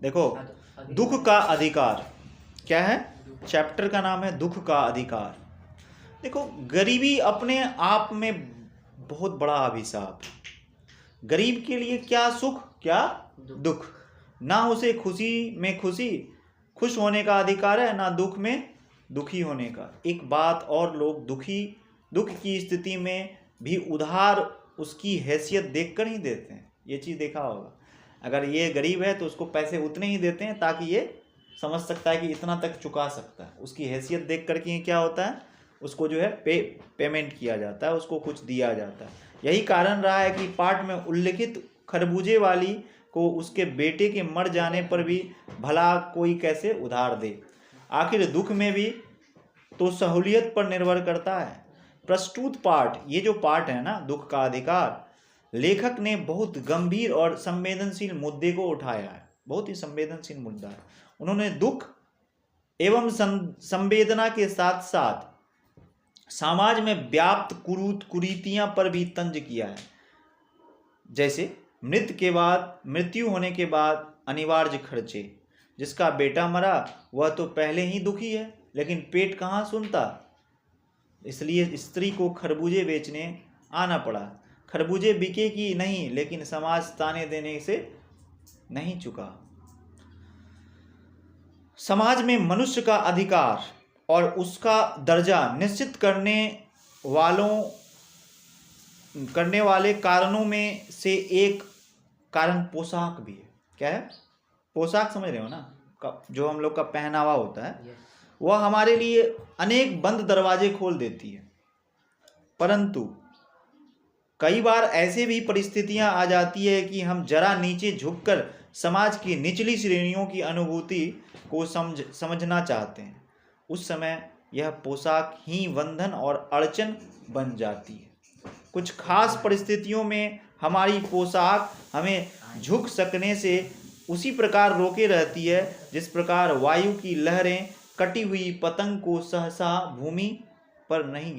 देखो, दुख का अधिकार क्या है? चैप्टर का नाम है दुख का अधिकार। देखो, गरीबी अपने आप में बहुत बड़ा अभिशाप। गरीब के लिए क्या सुख क्या दुख। ना उसे खुशी में खुश होने का अधिकार है, ना दुख में दुखी होने का। एक बात और, लोग दुख की स्थिति में भी उधार उसकी हैसियत देखकर ही देते हैं। ये चीज़ देखा होगा। अगर ये गरीब है तो उसको पैसे उतने ही देते हैं ताकि ये समझ सकता है कि इतना तक चुका सकता है। उसकी हैसियत देख कर के क्या होता है, उसको जो है पेमेंट किया जाता है, उसको कुछ दिया जाता है। यही कारण रहा है कि पाठ में उल्लिखित खरबूजे वाली को उसके बेटे के मर जाने पर भी भला कोई कैसे उधार दे। आखिर दुख में भी तो सहूलियत पर निर्भर करता है। प्रस्तुत पाठ, ये जो पाठ है ना, दुख का अधिकार, लेखक ने बहुत गंभीर और संवेदनशील मुद्दे को उठाया है। बहुत ही संवेदनशील मुद्दा है। उन्होंने दुख एवं संवेदना के साथ साथ समाज में व्याप्त कुरीतियां पर भी तंज किया है। जैसे मृत्यु होने के बाद अनिवार्य खर्चे। जिसका बेटा मरा वह तो पहले ही दुखी है, लेकिन पेट कहाँ सुनता, इसलिए स्त्री को खरबूजे बेचने आना पड़ा। खरबूजे बिके कि नहीं, लेकिन समाज ताने देने से नहीं चुका। समाज में मनुष्य का अधिकार और उसका दर्जा निश्चित करने वाले कारणों में से एक कारण पोशाक भी है। क्या है? पोशाक समझ रहे हो ना, जो हम लोग का पहनावा होता है, वह हमारे लिए अनेक बंद दरवाजे खोल देती है। परंतु कई बार ऐसे भी परिस्थितियां आ जाती है कि हम जरा नीचे झुककर समाज की निचली श्रेणियों की अनुभूति को समझना चाहते हैं। उस समय यह पोशाक ही बंधन और अड़चन बन जाती है। कुछ खास परिस्थितियों में हमारी पोशाक हमें झुक सकने से उसी प्रकार रोके रहती है जिस प्रकार वायु की लहरें कटी हुई पतंग को सहसा भूमि पर नहीं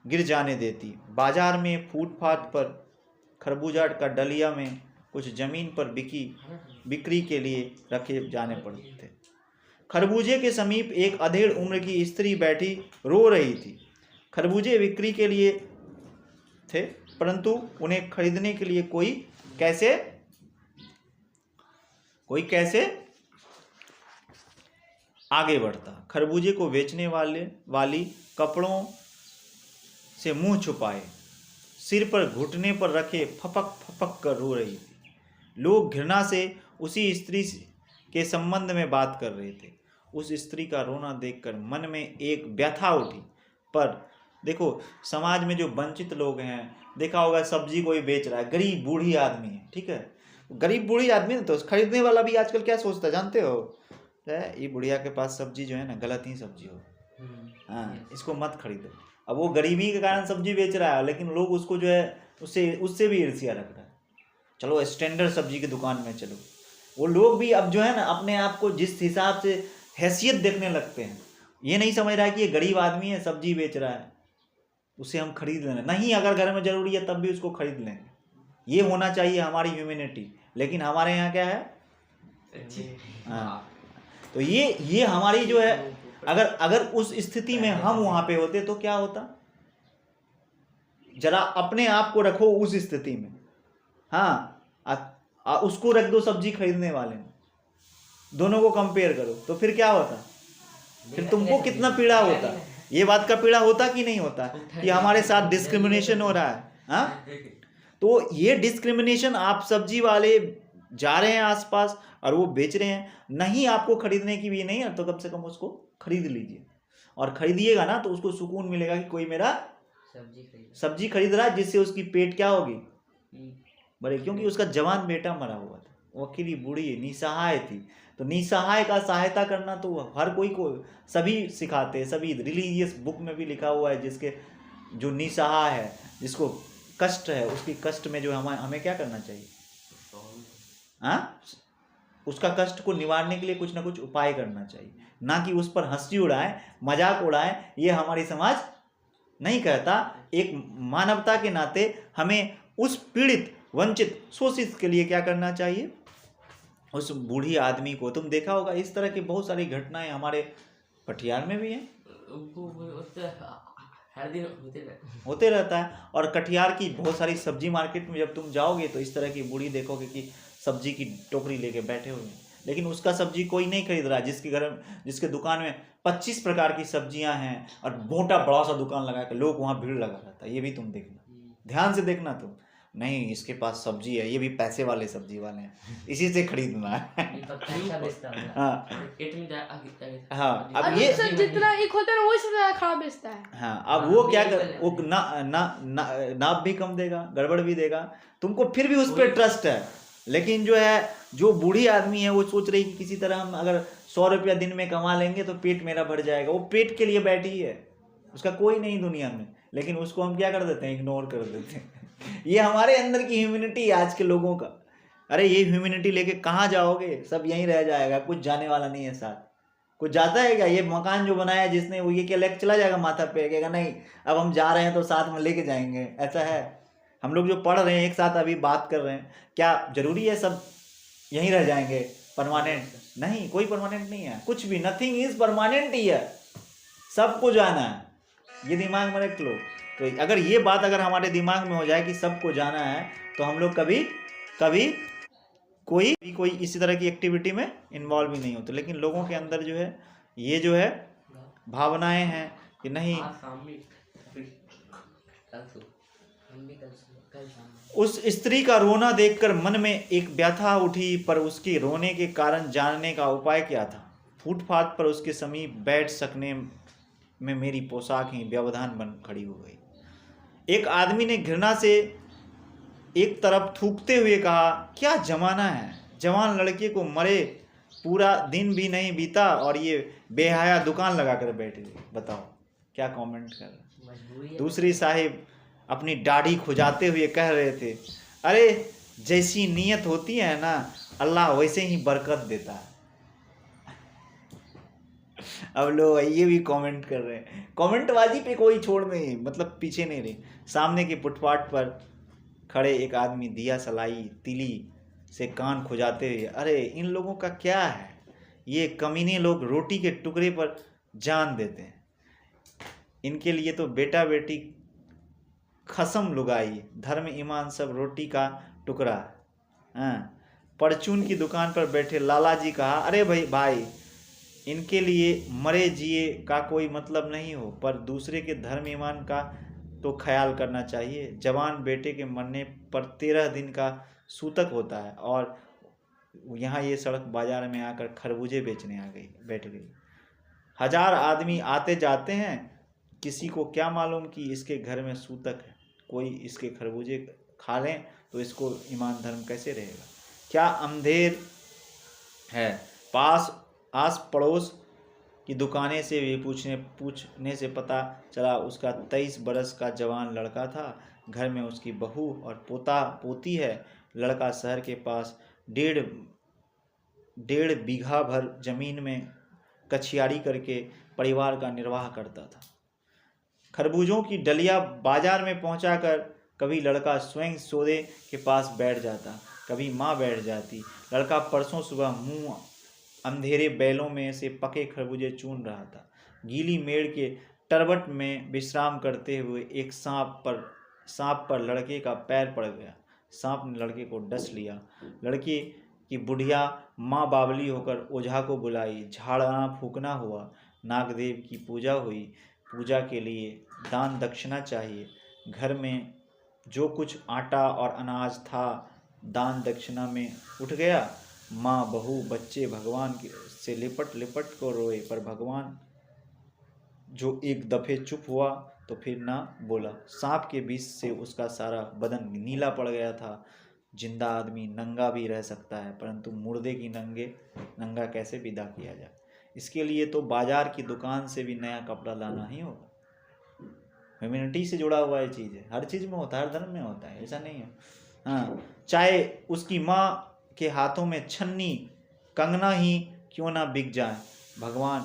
गिर जाने देती। बाजार में फुटपाथ पर खरबूजा का डलिया में कुछ जमीन पर बिक्री के लिए रखे जाने पड़ते थे। खरबूजे के समीप एक अधेड़ उम्र की स्त्री बैठी रो रही थी। खरबूजे बिक्री के लिए थे, परंतु उन्हें खरीदने के लिए कोई कैसे आगे बढ़ता। खरबूजे को बेचने वाली कपड़ों से मुंह छुपाए सिर पर घुटने पर रखे फपक कर रो रही थी। लोग घृणा से उसी स्त्री के संबंध में बात कर रहे थे। उस स्त्री का रोना देखकर मन में एक व्यथा उठी। पर देखो, समाज में जो वंचित लोग हैं, देखा होगा सब्जी कोई बेच रहा है, गरीब बूढ़ी आदमी है, ठीक है, गरीब बूढ़ी आदमी है, तो खरीदने वाला भी आजकल क्या सोचता है जानते हो? ये बुढ़िया के पास सब्जी जो है ना, गलत ही सब्जी हो, हाँ, इसको मत खरीदो। अब वो गरीबी के कारण सब्जी बेच रहा है, लेकिन लोग उसको जो है उससे भी ईर्ष्या रख रहा है। चलो स्टैंडर्ड सब्जी की दुकान में चलो। वो लोग भी अब जो है ना, अपने आप को जिस हिसाब से हैसियत देखने लगते हैं। ये नहीं समझ रहा है कि ये गरीब आदमी है, सब्जी बेच रहा है, उसे हम खरीद लेना नहीं। अगर घर में जरूरी है तब भी उसको खरीद लेंगे। ये होना चाहिए हमारी ह्यूमैनिटी। लेकिन हमारे यहाँ क्या है? हाँ, तो ये हमारी जो है, अगर उस स्थिति में हम वहां पे होते तो क्या होता? जरा अपने आप को रखो उस स्थिति में। हाँ, उसको रख दो सब्जी खरीदने वाले में, दोनों को कंपेयर करो, तो फिर क्या होता? फिर तुमको कितना पीड़ा होता? ये बात का पीड़ा होता कि नहीं होता कि हमारे साथ डिस्क्रिमिनेशन हो रहा है? हाँ, तो ये डिस्क्रिमिनेशन, आप सब्जी वाले जा रहे हैं आसपास और वो बेच रहे हैं, नहीं आपको खरीदने की भी नहीं है, तो कम से कम उसको खरीद लीजिए। और खरीदिएगा ना तो उसको सुकून मिलेगा कि कोई मेरा सब्जी खरीद रहा है, जिससे उसकी पेट क्या होगी, बड़े, क्योंकि उसका जवान बेटा मरा हुआ था, वो अकेली बूढ़ी निसहाय थी। तो निसहाय का सहायता करना तो हर कोई को सभी सिखाते हैं, सभी रिलीजियस बुक में भी लिखा हुआ है। जिसके जो निसहाय है, जिसको कष्ट है, उसकी कष्ट में जो हमें क्या करना चाहिए? हाँ, उसका कष्ट को निवारने के लिए कुछ ना कुछ उपाय करना चाहिए, ना कि उस पर हंसी उड़ाए, मजाक उड़ाए। ये हमारी समाज नहीं कहता। एक मानवता के नाते हमें उस पीड़ित, वंचित, शोषित के लिए क्या करना चाहिए? उस बूढ़ी आदमी को तुम देखा होगा। इस तरह की बहुत सारी घटनाएं हमारे कटिहार में भी हैं, हर दिन होते रहता है। और कटिहार की बहुत सारी सब्जी मार्केट में जब तुम जाओगे तो इस तरह की बूढ़ी देखोगे कि सब्जी की टोकरी लेके बैठे हुए हैं, लेकिन उसका सब्जी कोई नहीं खरीद रहा, जिसके दुकान में 25 प्रकार की सब्जियां हैं और मोटा बड़ा सा दुकान लगा के लोग वहाँ भीड़ लगा रहता है। ये भी तुम देखना, ध्यान से देखना तुम, नहीं इसके पास सब्जी है, ये भी पैसे वाले सब्जी वाले हैं, इसी से खरीदना है। हाँ हाँ, अब ये सर जितना एक होता है ना वही सबसे ज्यादा खराब बेचता है। हाँ, अब वो क्या कर, वो नाप भी कम देगा, गड़बड़ भी देगा, तुमको फिर भी उस पर ट्रस्ट है। लेकिन जो बूढ़ी आदमी है वो सोच रही कि किसी तरह हम अगर 100 रुपया दिन में कमा लेंगे तो पेट मेरा भर जाएगा। वो पेट के लिए बैठी है, उसका कोई नहीं दुनिया में, लेकिन उसको हम क्या कर देते हैं, इग्नोर कर देते हैं। ये हमारे अंदर की ह्यूमैनिटी है आज के लोगों का। अरे ये ह्यूमैनिटी लेके कहाँ जाओगे, सब यहीं रह जाएगा, कुछ जाने वाला नहीं है साथ। कुछ जाता है क्या? ये मकान जो बनाया जिसने, वो ये क्या लेके चला जाएगा माथा पे, कहेगा नहीं अब हम जा रहे हैं तो साथ में लेके जाएंगे? ऐसा है? हम लोग जो पढ़ रहे हैं एक साथ अभी बात कर रहे हैं, क्या जरूरी है सब यहीं रह जाएंगे परमानेंट? नहीं, कोई परमानेंट नहीं है, कुछ भी, नथिंग इज परमानेंट ही है, सबको जाना है, ये दिमाग में रख लो। तो अगर ये बात अगर हमारे दिमाग में हो जाए कि सबको जाना है तो हम लोग कभी कभी कोई इसी तरह की एक्टिविटी में इन्वॉल्व ही नहीं होते। लेकिन लोगों के अंदर जो है ये जो है भावनाएं हैं कि नहीं। उस स्त्री का रोना देखकर मन में एक व्यथा उठी, पर उसके रोने के कारण जानने का उपाय क्या था? फुटपाथ पर उसके समीप बैठ सकने में मेरी पोशाक ही व्यवधान बन खड़ी हो गई। एक आदमी ने घृणा से एक तरफ थूकते हुए कहा, क्या जमाना है, जवान लड़के को मरे पूरा दिन भी नहीं बीता और ये बेहया दुकान लगाकर बैठे हुए। बताओ क्या कमेंट कर रहे। दूसरी साहिब अपनी दाढ़ी खुजाते हुए कह रहे थे, अरे जैसी नीयत होती है ना अल्लाह वैसे ही बरकत देता है। अब लोग ये भी कमेंट कर रहे हैं, कमेंटबाजी पे कोई छोड़ नहीं, मतलब पीछे नहीं रही। सामने के फुटपाथ पर खड़े एक आदमी दिया सलाई तिली से कान खुजाते हुए, अरे इन लोगों का क्या है, ये कमीने लोग रोटी के टुकड़े पर जान देते हैं, इनके लिए तो बेटा बेटी खसम लुगाई, धर्म ईमान सब रोटी का टुकड़ा। परचून की दुकान पर बैठे लाला जी कहा, अरे भाई इनके लिए मरे जिए का कोई मतलब नहीं हो, पर दूसरे के धर्म ईमान का तो ख्याल करना चाहिए। जवान बेटे के मरने पर 13 दिन का सूतक होता है और यहाँ ये सड़क बाजार में आकर खरबूजे बेचने बैठ गई। 1000 आदमी आते जाते हैं, किसी को क्या मालूम कि इसके घर में सूतक है, कोई इसके खरबूजे खा लें तो इसको ईमान धर्म कैसे रहेगा? क्या अंधेर है? आस पड़ोस की दुकानें से भी पूछने से पता चला उसका 23 बरस का जवान लड़का था। घर में उसकी बहू और पोती है। लड़का शहर के पास 1.5 बीघा भर जमीन में कछियारी करके परिवार का निर्वाह करता था। खरबूजों की डलिया बाजार में पहुंचाकर कभी लड़का स्वयं सौदे के पास बैठ जाता, कभी माँ बैठ जाती। लड़का परसों सुबह मुंह अंधेरे बैलों में से पके खरबूजे चून रहा था। गीली मेड़ के टरबट में विश्राम करते हुए एक सांप पर लड़के का पैर पड़ गया। सांप ने लड़के को डस लिया। लड़के की बुढ़िया माँ बावली होकर ओझा को बुलाई, झाड़ना फूकना हुआ, नागदेव की पूजा हुई। पूजा के लिए दान दक्षिणा चाहिए। घर में जो कुछ आटा और अनाज था दान दक्षिणा में उठ गया। माँ बहू बच्चे भगवान से लिपट को रोए, पर भगवान जो एक दफे चुप हुआ तो फिर ना बोला। सांप के विष से उसका सारा बदन नीला पड़ गया था। जिंदा आदमी नंगा भी रह सकता है, परंतु मुर्दे की नंगा कैसे विदा किया जाए? इसके लिए तो बाजार की दुकान से भी नया कपड़ा लाना ही होगा। ह्यूमैनिटी से जुड़ा हुआ ये चीज़ है, हर चीज़ में होता है, हर धर्म में होता है, ऐसा नहीं है। हाँ, चाहे उसकी माँ के हाथों में छन्नी कंगना ही क्यों ना बिक जाए। भगवान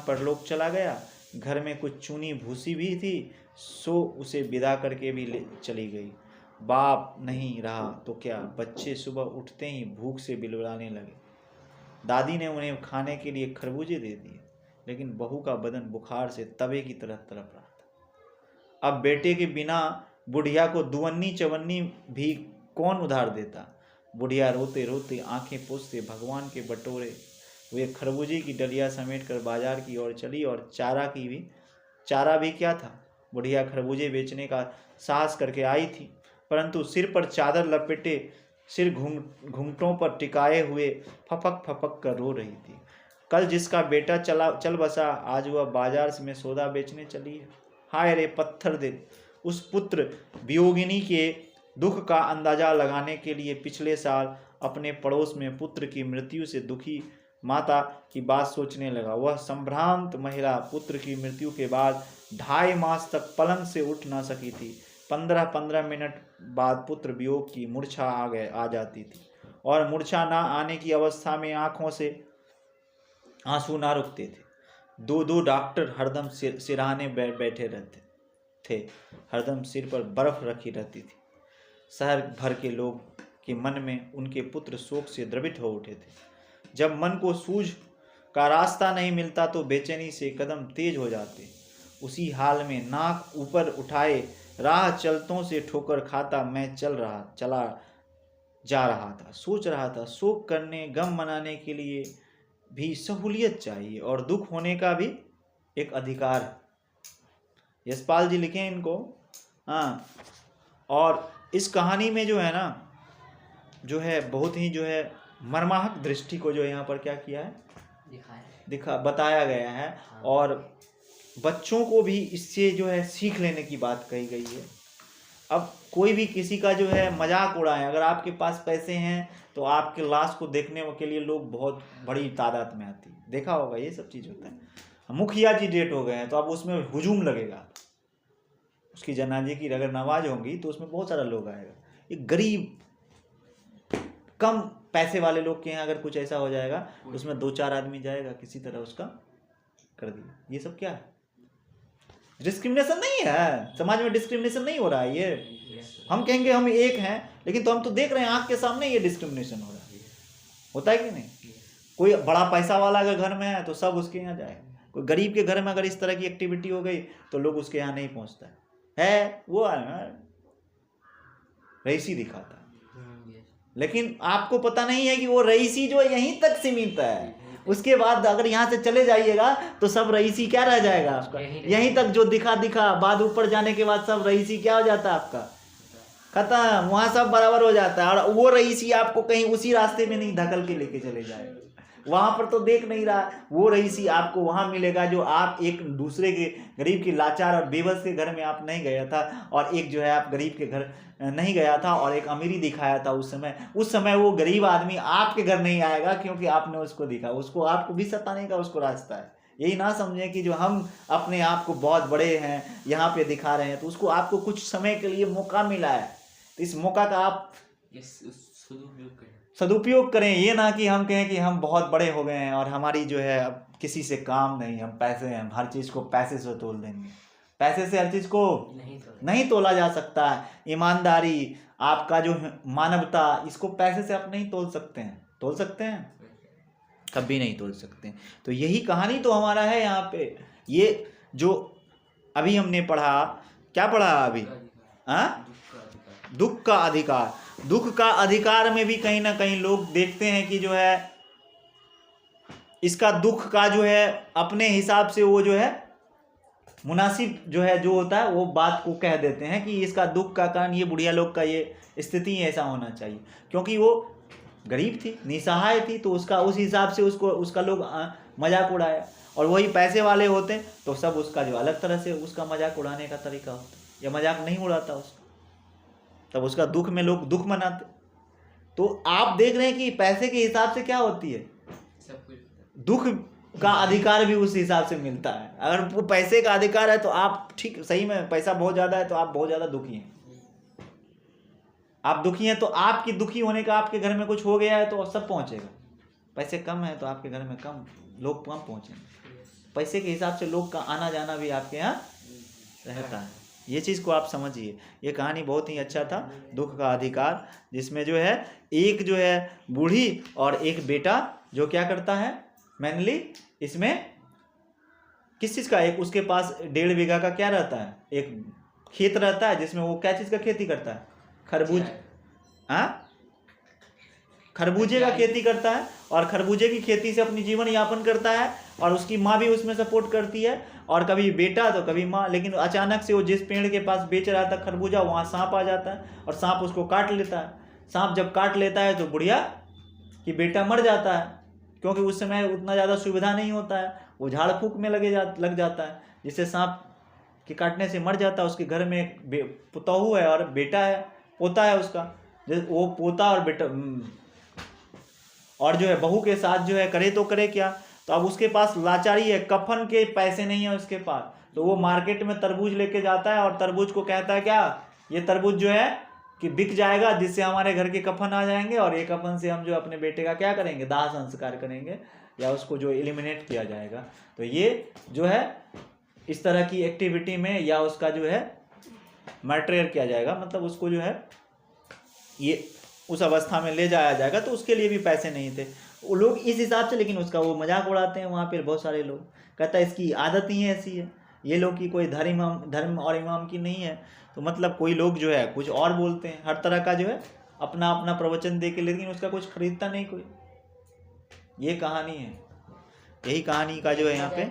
परलोक चला गया। घर में कुछ चूनी भूसी भी थी, सो उसे विदा करके भी चली गई। बाप नहीं रहा तो क्या, बच्चे सुबह उठते ही भूख से बिलबिलाने लगे। दादी ने उन्हें खाने के लिए खरबूजे दे दिए, लेकिन बहू का बदन बुखार से तवे की तरह तड़प रहा था। अब बेटे के बिना बुढ़िया को दुवन्नी चवन्नी भी कौन उधार देता। बुढ़िया रोते रोते आंखें पोंछते भगवान के बटोरे हुए खरबूजे की डलिया समेट कर बाजार की ओर चली। और चारा भी क्या था, बुढ़िया खरबूजे बेचने का साहस करके आई थी, परंतु सिर पर चादर लपेटे, सिर घुंघटों पर टिकाए हुए फपक फपक कर रो रही थी। कल जिसका बेटा चल बसा, आज वह बाजार में सौदा बेचने चली है। हाय रे पत्थर दिल। उस पुत्र वियोगिनी के दुख का अंदाजा लगाने के लिए पिछले साल अपने पड़ोस में पुत्र की मृत्यु से दुखी माता की बात सोचने लगा। वह संभ्रांत महिला पुत्र की मृत्यु के बाद 2.5 मास तक पलंग से उठ न सकी थी। 15-15 मिनट बाद पुत्र वियोग की मूर्छा आ जाती थी, और मूर्छा न आने की अवस्था में आंखों से आंसू ना रुकते थे। 2 डॉक्टर हरदम सिरहाने बैठे रहते थे, हरदम सिर पर बर्फ रखी रहती थी। शहर भर के लोग के मन में उनके पुत्र शोक से द्रवित हो उठे थे। जब मन को सूझ का रास्ता नहीं मिलता तो बेचैनी से कदम तेज हो जाते। उसी हाल में नाक ऊपर उठाए राह चलतों से ठोकर खाता मैं चला जा रहा था। सोच रहा था, शोक करने गम मनाने के लिए भी सहूलियत चाहिए, और दुख होने का भी एक अधिकार है। यशपाल जी लिखे इनको। हाँ, और इस कहानी में जो है ना, जो है बहुत ही जो है मर्माहक दृष्टि को जो यहाँ पर क्या किया है, बताया गया है। और बच्चों को भी इससे जो है सीख लेने की बात कही गई है। अब कोई भी किसी का जो है मजाक उड़ाए, अगर आपके पास पैसे हैं तो आपके लाश को देखने के लिए लोग बहुत बड़ी तादाद में आती है। देखा होगा, ये सब चीज़ होता है। मुखिया जी डेट हो गए हैं तो अब उसमें हुजूम लगेगा, उसकी जनाजे की अगर नमाज होगी तो उसमें बहुत सारा लोग आएगा। एक गरीब कम पैसे वाले लोग के यहाँ अगर कुछ ऐसा हो जाएगा उसमें 2-4 आदमी जाएगा, किसी तरह उसका कर दिया। ये सब क्या है? डिस्क्रिमिनेशन नहीं है, समाज में डिस्क्रिमिनेशन नहीं हो रहा है। ये हम कहेंगे हम एक हैं, लेकिन तो हम तो देख रहे हैं आंख के सामने ये डिस्क्रिमिनेशन हो रहा है। होता है कि नहीं? कोई बड़ा पैसा वाला अगर घर में है तो सब उसके यहाँ जाए। कोई गरीब के घर में अगर इस तरह की एक्टिविटी हो गई तो लोग उसके यहाँ नहीं पहुँचता है। वो रईसी दिखाता है, लेकिन आपको पता नहीं है कि वो रईसी जो यहीं तक सीमित है। उसके बाद अगर यहाँ से चले जाइएगा तो सब रईसी क्या रह जाएगा आपका, यहीं तक जो दिखा बाद ऊपर जाने के बाद सब रईसी क्या हो जाता है आपका, खत्म। वहाँ सब बराबर हो जाता है, और वो रईसी आपको कहीं उसी रास्ते में नहीं धकल के लेके चले जाएगा। वहाँ पर तो देख नहीं रहा, वो रईसी आपको वहाँ मिलेगा जो आप एक दूसरे के गरीब की लाचार और बेबस के घर में आप नहीं गया था, और एक जो है आप गरीब के घर नहीं गया था और एक अमीरी दिखाया था। उस समय वो गरीब आदमी आपके घर नहीं आएगा, क्योंकि आपने उसको दिखा। उसको आपको भी सताने का उसको रास्ता है। यही ना समझें कि जो हम अपने आप को बहुत बड़े हैं यहाँ पे दिखा रहे हैं, तो उसको आपको कुछ समय के लिए मौका मिला है, तो इस मौका का आप सदुपयोग करें। ये ना कि हम कहें कि हम बहुत बड़े हो गए हैं और हमारी जो है अब किसी से काम नहीं, हम पैसे हैं, हर चीज़ को पैसे से तोल देंगे। पैसे से हर चीज़ को नहीं तोला जा सकता है। ईमानदारी, आपका जो मानवता, इसको पैसे से आप नहीं तोल सकते हैं। तोल सकते हैं? कभी नहीं तोल सकते। तो यही कहानी तो हमारा है यहाँ पे। ये जो अभी हमने पढ़ा, क्या पढ़ा अभी? दुख का अधिकार। दुख का अधिकार में भी कहीं ना कहीं लोग देखते हैं कि जो है इसका दुख का जो है अपने हिसाब से वो जो है मुनासिब जो है जो होता है वो बात को कह देते हैं कि इसका दुख का कारण ये बुढ़िया लोग का ये स्थिति ऐसा होना चाहिए, क्योंकि वो गरीब थी, निसहाय थी, तो उसका उस हिसाब से उसका लोग मजाक उड़ाया। और वही पैसे वाले होते तो सब उसका जो अलग तरह से उसका मजाक उड़ाने का तरीका होता, या मजाक नहीं उड़ाता उसका, तब उसका दुख में लोग दुख मनाते। तो आप देख रहे हैं कि पैसे के हिसाब से क्या होती है, दुख का अधिकार भी उस हिसाब से मिलता है। अगर वो पैसे का अधिकार है तो आप ठीक सही में पैसा बहुत ज़्यादा है तो आप बहुत ज़्यादा दुखी हैं। आप दुखी हैं तो आपकी दुखी होने का, आपके घर में कुछ हो गया है तो सब पहुंचेगा। पैसे कम है तो आपके घर में कम लोग कम पहुंचेंगे। पैसे के हिसाब से लोग का आना जाना भी आपके यहाँ रहता है। ये चीज़ को आप समझिए। ये कहानी बहुत ही अच्छा था, दुख का अधिकार, जिसमें जो है एक जो है बूढ़ी और एक बेटा जो क्या करता है मेनली इसमें किस चीज़ का, एक उसके पास 1.5 बीघा का क्या रहता है, एक खेत रहता है जिसमें वो क्या चीज़ का खेती करता है, खरबूजे का खेती करता है और खरबूजे की खेती से अपनी जीवन यापन करता है और उसकी माँ भी उसमें सपोर्ट करती है और कभी बेटा तो कभी माँ। लेकिन अचानक से वो जिस पेड़ के पास बेच रहा था खरबूजा वहाँ सांप आ जाता है और सांप उसको काट लेता है। सांप जब काट लेता है तो बुढ़िया कि बेटा मर जाता है, क्योंकि उस समय उतना ज़्यादा सुविधा नहीं होता है, वो झाड़ फूक में लग जाता है, जिससे सांप के काटने से मर जाता है। उसके घर में एक पुतहू है और बेटा है, पोता है उसका, वो पोता और बेटा और जो है बहू के साथ जो है करे तो करे क्या। तो अब उसके पास लाचारी है, कफन के पैसे नहीं है उसके पास, तो वो मार्केट में तरबूज लेके जाता है और तरबूज को कहता है क्या ये तरबूज जो है कि बिक जाएगा, जिससे हमारे घर के कफन आ जाएंगे और ये कफन से हम जो अपने बेटे का क्या करेंगे, दाह संस्कार करेंगे या उसको जो एलिमिनेट किया जाएगा। तो ये जो है इस तरह की एक्टिविटी में या उसका जो है मर्डर किया जाएगा, मतलब उसको जो है ये उस अवस्था में ले जाया जाएगा। तो उसके लिए भी पैसे नहीं थे वो लोग इस हिसाब से, लेकिन उसका वो मजाक उड़ाते हैं वहाँ पर बहुत सारे लोग, कहता है इसकी आदत ही ऐसी है, ये लोग की कोई धर्म और इमाम की नहीं है। तो मतलब कोई लोग जो है कुछ और बोलते हैं, हर तरह का जो है अपना अपना प्रवचन दे के, लेकिन उसका कुछ खरीदता नहीं कोई। ये कहानी है, यही कहानी का जो है यहाँ पे